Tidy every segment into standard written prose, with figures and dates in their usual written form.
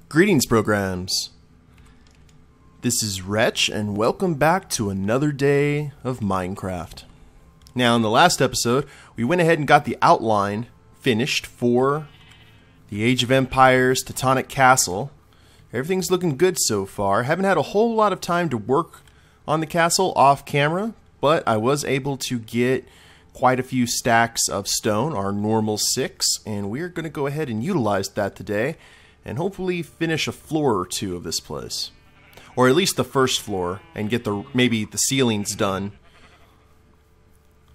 Greetings, programs. This is Wretch, and welcome back to another day of Minecraft. Now, in the last episode, we went ahead and got the outline finished for the Age of Empires Teutonic Castle. Everything's looking good so far. Haven't had a whole lot of time to work on the castle off camera, but I was able to get quite a few stacks of stone, our normal 6, and we're going to go ahead and utilize that today and hopefully finish a floor or two of this place. Or at least the first floor, and get maybe the ceilings done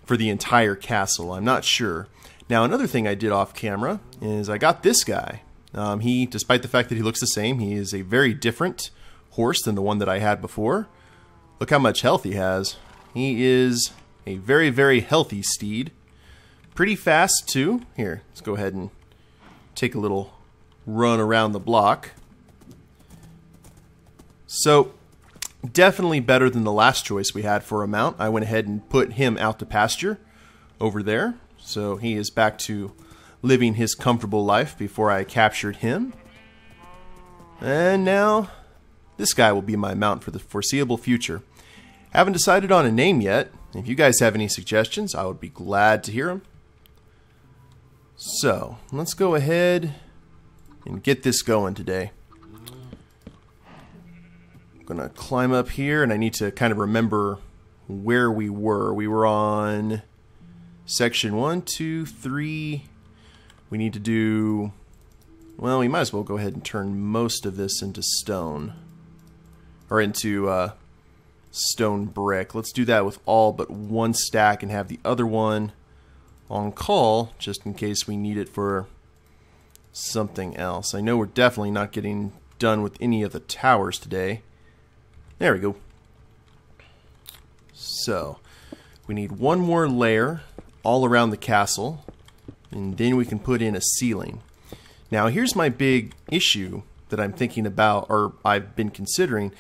for the entire castle. I'm not sure. Now, another thing I did off camera is I got this guy. Despite the fact that he looks the same, he is a very different horse than the one that I had before. Look how much health he has. He is a very, very healthy steed. Pretty fast, too. Here, let's go ahead and take a little run around the block. So, definitely better than the last choice we had for a mount. I went ahead and put him out to pasture over there. So he is back to living his comfortable life before I captured him. And now, this guy will be my mount for the foreseeable future. Haven't decided on a name yet. If you guys have any suggestions, I would be glad to hear them. So, let's go ahead and get this going today. I'm gonna climb up here, and I need to kind of remember where we were. We were on section 1, 2, 3. We need to do, well, we might as well go ahead and turn most of this into stone. Or into stone brick. Let's do that with all but one stack and have the other one on call, just in case we need it for something else. I know we're definitely not getting done with any of the towers today. There we go. So, we need one more layer all around the castle, and then we can put in a ceiling. Now, here's my big issue that I'm thinking about, or I've been considering,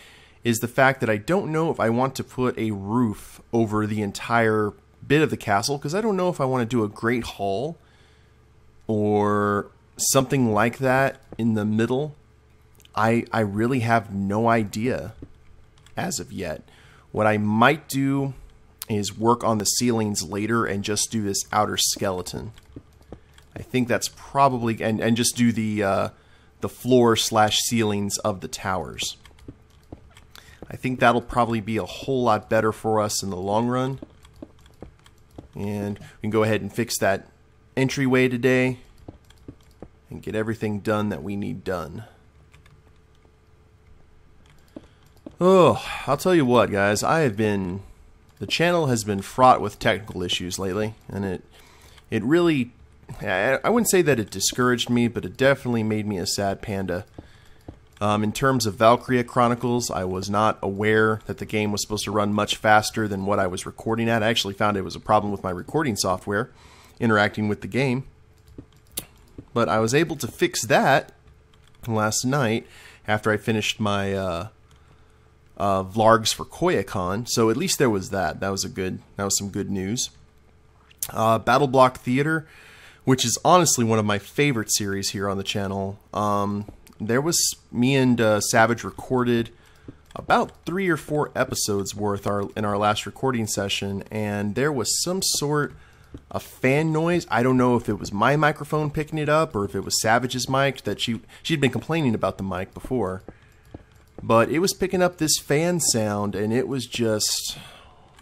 is the fact that I don't know if I want to put a roof over the entire bit of the castle, because I don't know if I want to do a great hall or something like that in the middle. I really have no idea as of yet. What I might do is work on the ceilings later and just do this outer skeleton. I think that's probably, and just do the floor slash ceilings of the towers. I think that'll probably be a whole lot better for us in the long run. And we can go ahead and fix that entryway today and get everything done that we need done. Oh, I'll tell you what, guys. The channel has been fraught with technical issues lately, and it really, I wouldn't say that it discouraged me, but it definitely made me a sad panda. In terms of Valkyria Chronicles, I was not aware that the game was supposed to run much faster than what I was recording at. I actually found it was a problem with my recording software interacting with the game. But I was able to fix that last night after I finished my vlogs for Koyakon. So at least there was that. That was some good news. Battle Block Theater, which is honestly one of my favorite series here on the channel. There was, me and Savage recorded about 3 or 4 episodes worth in our last recording session, and there was some sort of fan noise. I don't know if it was my microphone picking it up or if it was Savage's mic, that she'd been complaining about the mic before. But it was picking up this fan sound, and it was just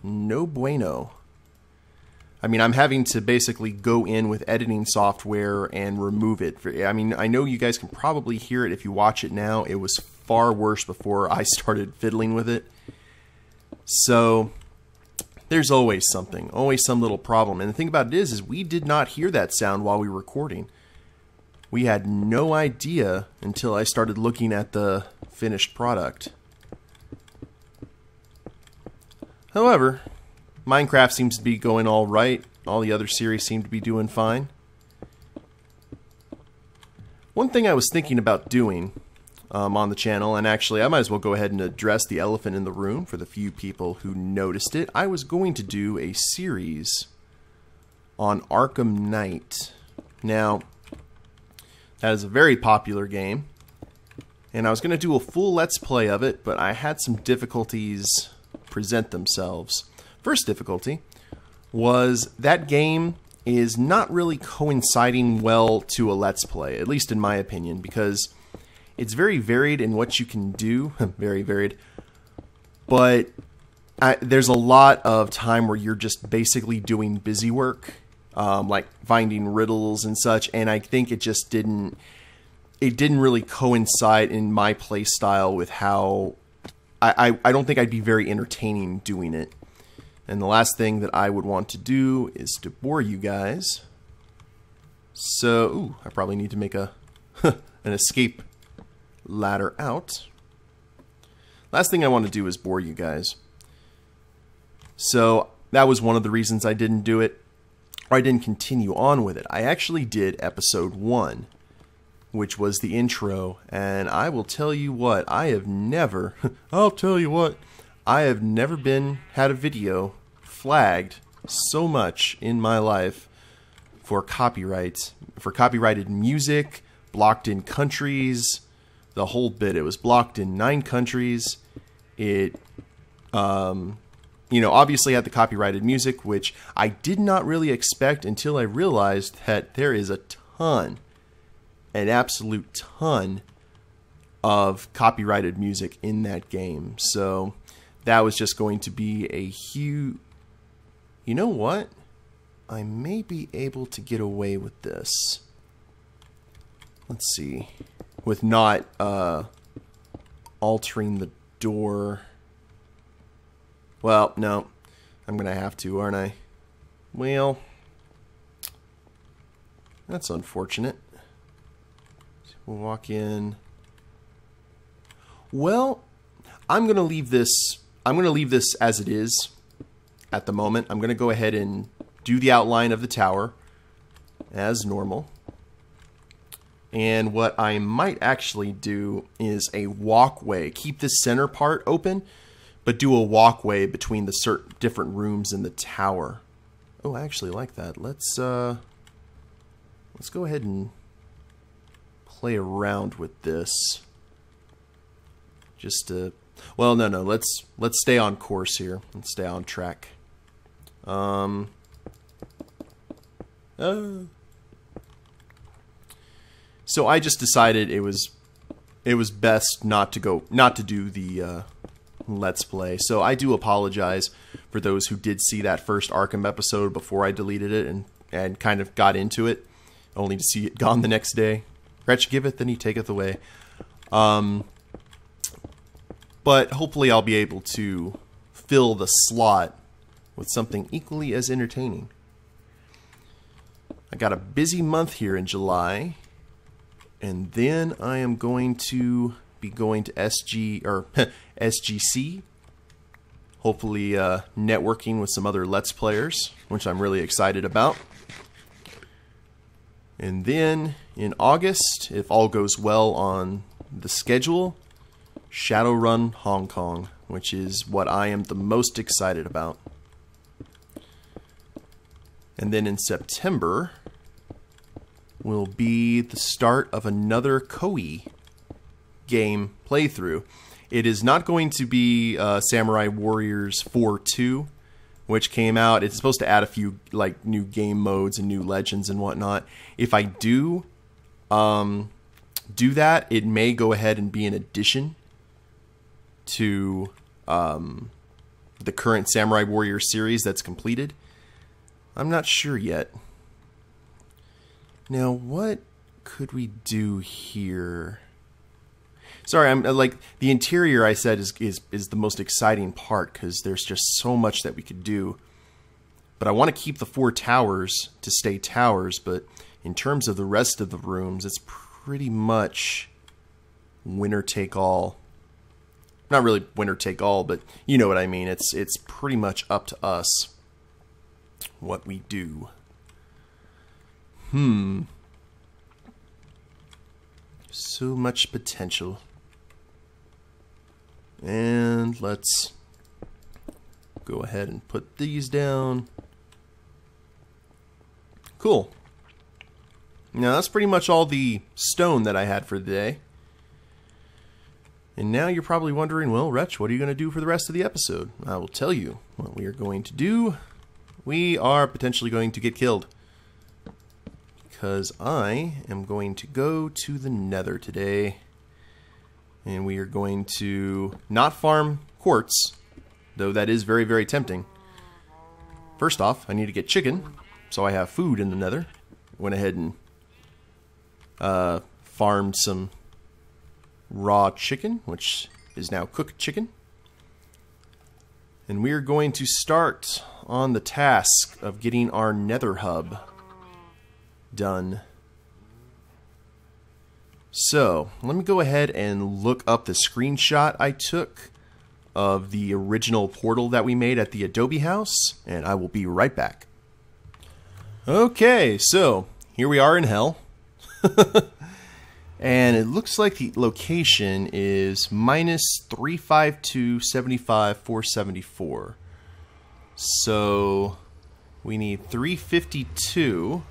no bueno. I mean, I'm having to basically go in with editing software and remove it. I mean, I know you guys can probably hear it if you watch it now. It was far worse before I started fiddling with it. So, there's always something, always some little problem. And the thing about it is we did not hear that sound while we were recording. We had no idea until I started looking at the finished product. However, Minecraft seems to be going all right. All the other series seem to be doing fine. One thing I was thinking about doing on the channel, and actually I might as well go ahead and address the elephant in the room for the few people who noticed it. I was going to do a series on Arkham Knight. Now, that is a very popular game. and I was going to do a full Let's Play of it, but I had some difficulties present themselves. First difficulty was that game is not really coinciding well to a Let's Play, at least in my opinion, because it's very varied in what you can do, very varied, but there's a lot of time where you're just basically doing busy work, like finding riddles and such, and I think it just didn't really coincide in my play style with how I don't think I'd be very entertaining doing it. And the last thing that I would want to do is to bore you guys. So, ooh, I probably need to make an escape ladder out. Last thing I want to do is bore you guys. So, that was one of the reasons I didn't do it, or I didn't continue on with it. I actually did episode 1, which was the intro, and I will tell you what, I have never had a video flagged so much in my life for copyrighted music, blocked in countries, the whole bit. It was blocked in 9 countries. It, obviously had the copyrighted music, which I did not really expect until I realized that there is an absolute ton of copyrighted music in that game. So that was just going to be a huge... You know what? I may be able to get away with this. Let's see. With not altering the door. Well, no. I'm going to have to, aren't I? Well, that's unfortunate. We'll walk in. Well, I'm going to leave this as it is at the moment. I'm going to go ahead and do the outline of the tower as normal. And what I might actually do is a walkway. Keep this center part open, but do a walkway between the certain different rooms in the tower. Oh, I actually like that. Let's go ahead and play around with this. Just to, well, no, let's stay on course here. Let's stay on track. So I just decided it was best not to do the Let's Play. So I do apologize for those who did see that first Arkham episode before I deleted it and kind of got into it, only to see it gone the next day. Wretch giveth, then he taketh away. But hopefully I'll be able to fill the slot with something equally as entertaining. I got a busy month here in July, and then I am going to be going to SGC, hopefully networking with some other Let's Players, which I'm really excited about. And then in August, if all goes well on the schedule, Shadowrun Hong Kong, which is what I am the most excited about. And then in September will be the start of another Koei game playthrough. It is not going to be Samurai Warriors 4-2, which came out. It's supposed to add a few like new game modes and new legends and whatnot. If I do that, it may go ahead and be an addition to the current Samurai Warrior series that's completed. I'm not sure yet. Now, what could we do here? Sorry, I'm like the interior. I said is the most exciting part because there's just so much that we could do. But I want to keep the 4 towers to stay towers. But in terms of the rest of the rooms, it's pretty much winner take all. Not really winner take all, but you know what I mean. It's pretty much up to us what we do. So much potential. And let's go ahead and put these down. Cool. Now that's pretty much all the stone that I had for the day. And now you're probably wondering, well, Wretch, what are you going to do for the rest of the episode? I will tell you what we are going to do. We are potentially going to get killed. Because I am going to go to the Nether today. And we are going to not farm quartz, though that is very, very tempting. First off, I need to get chicken, so I have food in the Nether. Went ahead and farmed some raw chicken, which is now cooked chicken. And we are going to start on the task of getting our Nether hub done. So, let me go ahead and look up the screenshot I took of the original portal that we made at the Adobe house, and I will be right back. Okay, so here we are in hell. And it looks like the location is minus 352, 75, 474. So we need 352,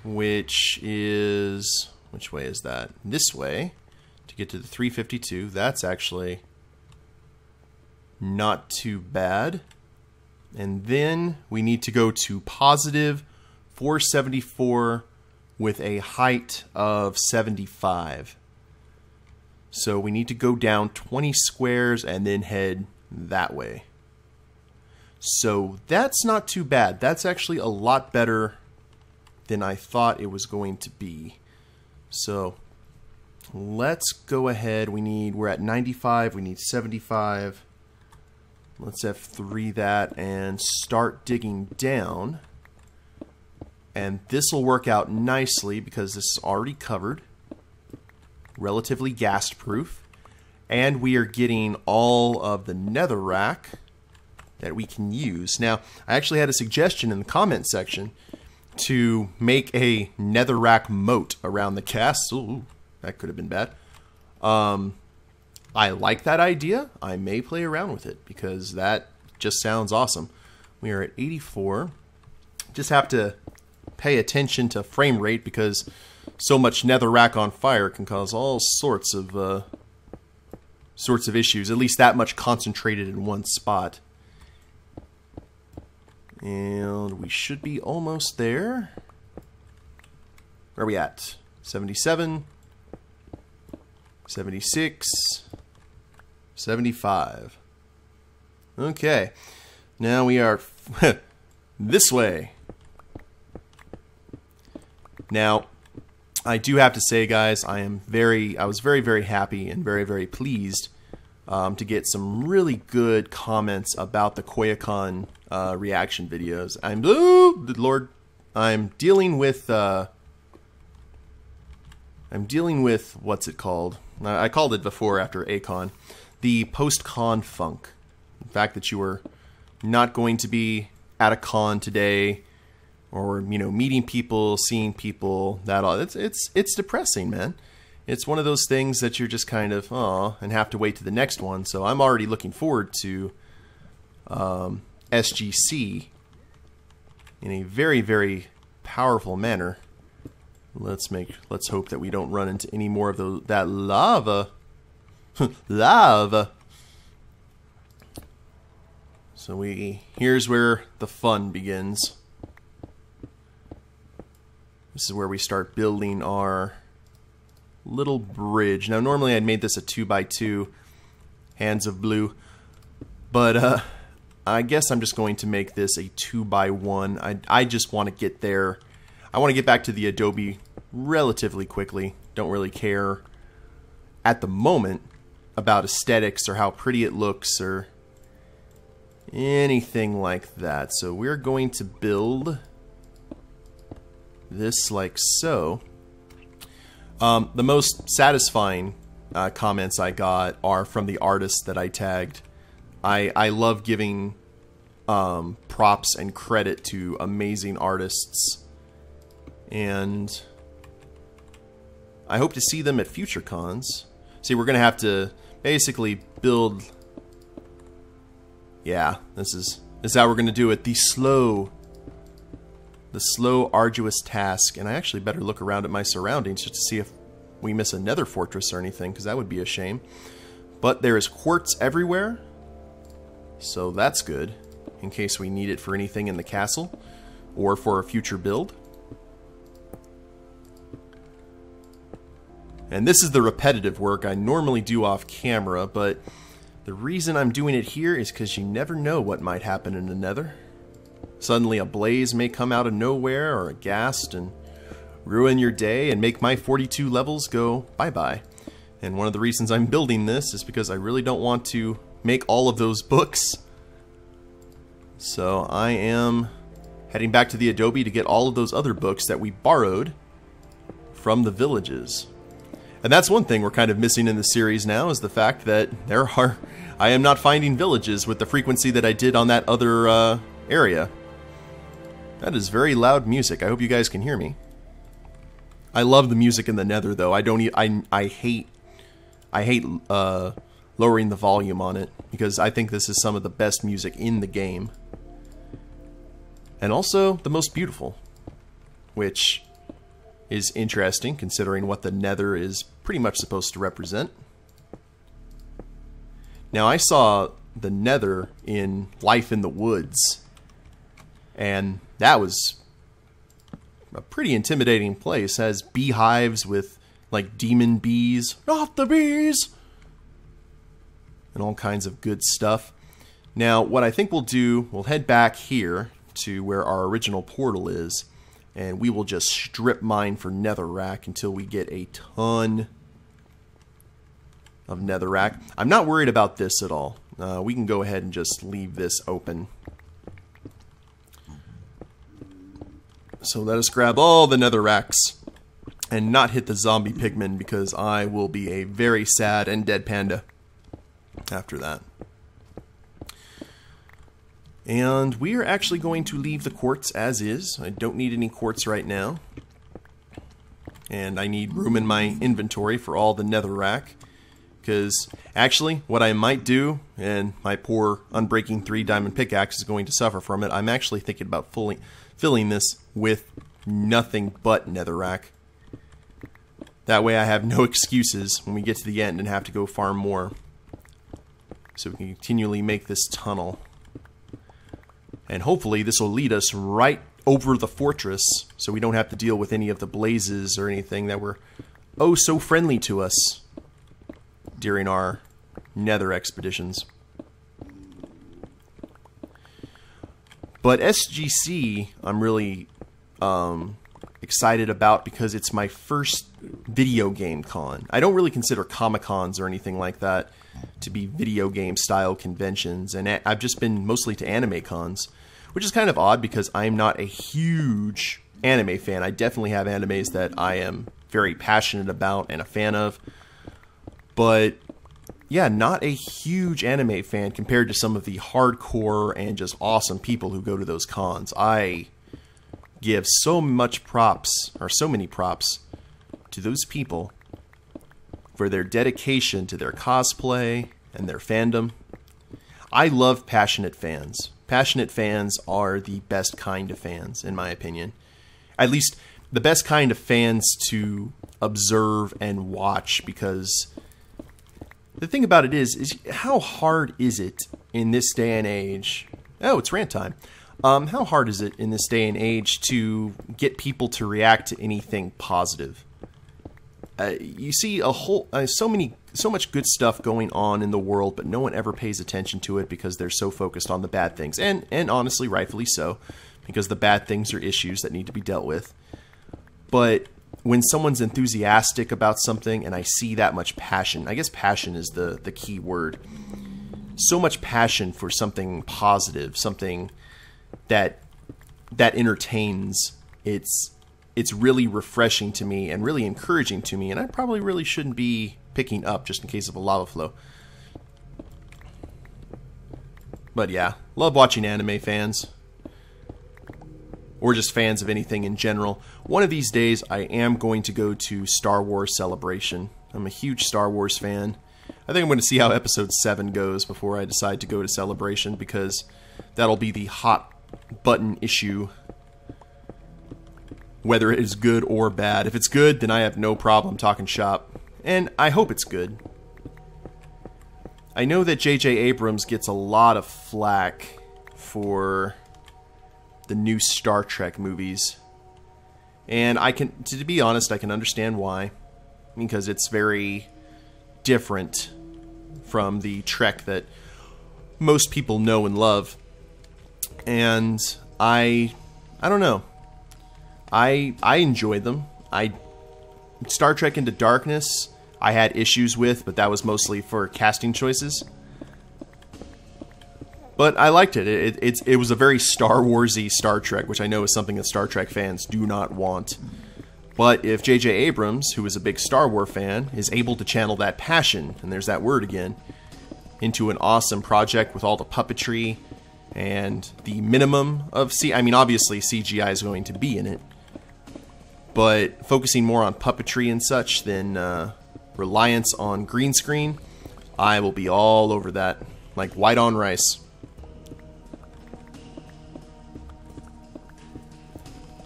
which is, which way is that? This way to get to the 352. That's actually not too bad. And then we need to go to positive 474 with a height of 75. So we need to go down 20 squares and then head that way. So that's not too bad. That's actually a lot better than I thought it was going to be. So let's go ahead. We're at 95. We need 75. Let's F3 that and start digging down. And this will work out nicely because this is already covered. Relatively gas proof. And we are getting all of the netherrack that we can use. Now, I actually had a suggestion in the comment section to make a netherrack moat around the castle. Ooh, that could have been bad. I like that idea. I may play around with it because that just sounds awesome. We are at 84. Just have to pay attention to frame rate because so much netherrack on fire can cause all sorts of issues. At least that much concentrated in one spot. And we should be almost there. Where are we at? 77, 76, 75. Okay. Now we are this way. Now, I do have to say, guys, I was very, very happy and very, very pleased to get some really good comments about the Koyakon reaction videos. I'm dealing with what's it called? I called it before after Acon, the post-con funk. The fact that you were not going to be at a con today, or meeting people, seeing people. It's depressing, man. It's one of those things that you're just kind of and have to wait to the next one. So I'm already looking forward to SGC in a very, very powerful manner. Let's hope that we don't run into any more of that lava. Lava. So here's where the fun begins. This is where we start building our little bridge. Now, normally I'd made this a 2x2, hands of blue, but I guess I'm just going to make this a 2x1. I just want to get there. I want to get back to the Adobe relatively quickly. Don't really care at the moment about aesthetics or how pretty it looks or anything like that. So we're going to build this like so. The most satisfying comments I got are from the artists that I tagged. I love giving props and credit to amazing artists, and I hope to see them at future cons. See, we're gonna have to basically build. Yeah, this is how we're gonna do it. The slow, arduous task. And I actually better look around at my surroundings just to see if we miss a nether fortress or anything, because that would be a shame. But there is quartz everywhere, so that's good, in case we need it for anything in the castle, or for a future build. And this is the repetitive work I normally do off camera, but the reason I'm doing it here is because you never know what might happen in the nether. Suddenly a blaze may come out of nowhere, or a ghast, and ruin your day and make my 42 levels go bye-bye. And one of the reasons I'm building this is because I really don't want to make all of those books. So I am heading back to the Adobe to get all of those other books that we borrowed from the villages. And that's one thing we're kind of missing in the series now, is the fact that I am not finding villages with the frequency that I did on that other area. That is very loud music. I hope you guys can hear me. I love the music in the Nether, though. I hate lowering the volume on it, because I think this is some of the best music in the game. And also the most beautiful, which is interesting considering what the Nether is pretty much supposed to represent. Now, I saw the Nether in Life in the Woods, and that was a pretty intimidating place. It has beehives with like demon bees, not the bees, and all kinds of good stuff. Now, what I think we'll do, we'll head back here to where our original portal is, and we will just strip mine for netherrack until we get a ton of netherrack. I'm not worried about this at all. We can go ahead and just leave this open. So let us grab all the netherracks and not hit the zombie pigmen, because I will be a very sad and dead panda after that. And we are actually going to leave the quartz as is. I don't need any quartz right now. And I need room in my inventory for all the netherrack. Because actually, what I might do, and my poor Unbreaking 3 diamond pickaxe is going to suffer from it, I'm actually thinking about filling this with nothing but netherrack. That way I have no excuses when we get to the end and have to go farm more. So we can continually make this tunnel. And hopefully this will lead us right over the fortress, so we don't have to deal with any of the blazes or anything that were oh so friendly to us during our nether expeditions. But SGC I'm really excited about, because it's my first video game con. I don't really consider Comic-Cons or anything like that to be video game style conventions, and I've just been mostly to anime cons, which is kind of odd because I'm not a huge anime fan. I definitely have animes that I am very passionate about and a fan of, but yeah, not a huge anime fan compared to some of the hardcore and just awesome people who go to those cons. I give so much props, or so many props, to those people for their dedication to their cosplay and their fandom. I love passionate fans. Passionate fans are the best kind of fans, in my opinion. At least the best kind of fans to observe and watch, because the thing about it is how hard is it in this day and age? Oh, it's rant time. How hard is it in this day and age to get people to react to anything positive? You see so much good stuff going on in the world, but no one ever pays attention to it because they're so focused on the bad things, and honestly, rightfully so, because the bad things are issues that need to be dealt with. But when someone's enthusiastic about something, and I see that much passion, I guess passion is the key word. So much passion for something positive, something that entertains. It's really refreshing to me and really encouraging to me, and I probably really shouldn't be picking up just in case of a lava flow. But yeah, love watching anime fans, or just fans of anything in general. One of these days I am going to go to Star Wars Celebration. I'm a huge Star Wars fan. I think I'm going to see how episode 7 goes before I decide to go to Celebration, because that'll be the hot button issue whether it is good or bad. If it's good, then I have no problem talking shop. And I hope it's good. I know that J.J. Abrams gets a lot of flack for the new Star Trek movies. And to be honest, I can understand why. Because it's very different from the Trek that most people know and love. And I don't know. I enjoyed them. Star Trek Into Darkness, I had issues with, but that was mostly for casting choices. But I liked it. It was a very Star Wars-y Star Trek, which I know is something that Star Trek fans do not want. But if J.J. Abrams, who is a big Star Wars fan, is able to channel that passion, and there's that word again, into an awesome project with all the puppetry and the minimum of obviously CGI is going to be in it, but focusing more on puppetry and such than reliance on green screen, I will be all over that, like white on rice.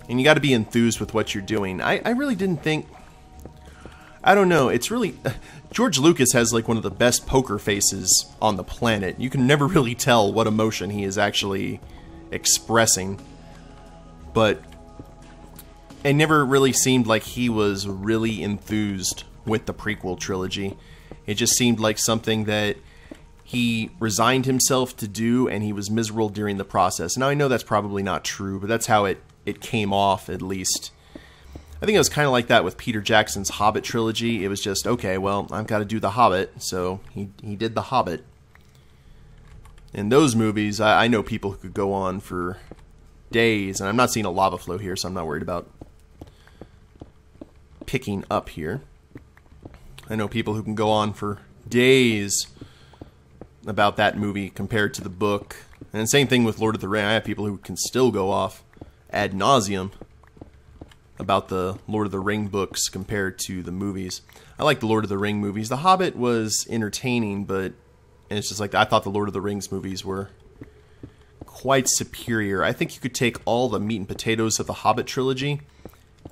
And you got to be enthused with what you're doing. I really didn't think... I don't know. It's really... George Lucas has like one of the best poker faces on the planet. You can never really tell what emotion he is actually expressing. But it never really seemed like he was really enthused with the prequel trilogy. It just seemed like something that he resigned himself to do, and he was miserable during the process. Now, I know that's probably not true, but that's how it came off, at least. I think it was kind of like that with Peter Jackson's Hobbit trilogy. It was just, okay, well, I've got to do The Hobbit, so he did The Hobbit. In those movies, I know people who could go on for days, and I'm not seeing a lava flow here, so I'm not worried about picking up here. I know people who can go on for days about that movie compared to the book. And same thing with Lord of the Rings. I have people who can still go off ad nauseum about the Lord of the Ring books compared to the movies. I like the Lord of the Ring movies. The Hobbit was entertaining, but it's just like I thought the Lord of the Rings movies were quite superior. I think you could take all the meat and potatoes of the Hobbit trilogy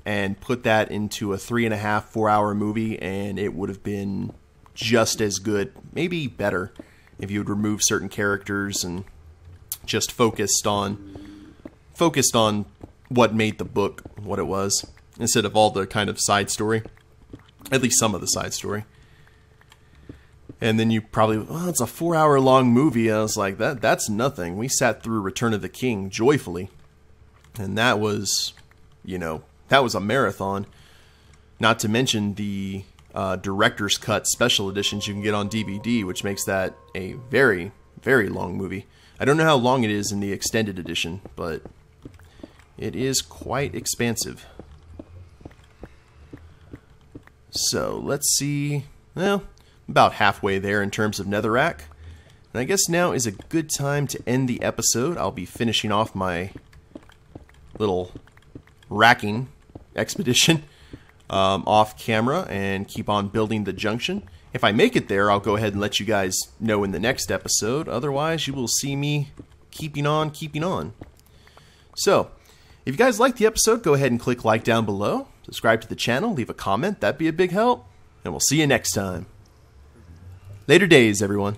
and put that into a 3.5, 4 hour movie, and it would have been just as good, maybe better, if you would remove certain characters and just focused on what made the book what it was, instead of all the kind of side story, at least some of the side story. And then you probably, well, it's a 4 hour long movie. I was like, that's nothing. We sat through Return of the King joyfully, and that was, that was a marathon. Not to mention the director's cut special editions you can get on DVD, which makes that a very, very long movie. I don't know how long it is in the extended edition, but it is quite expansive. So let's see. Well, about halfway there in terms of netherrack. And I guess now is a good time to end the episode. I'll be finishing off my little racking expedition off camera and keep on building the junction. If I make it there, I'll go ahead and let you guys know in the next episode. Otherwise, you will see me keeping on. So, if you guys liked the episode, go ahead and click like down below. Subscribe to the channel, leave a comment. That'd be a big help. And we'll see you next time. Later days, everyone.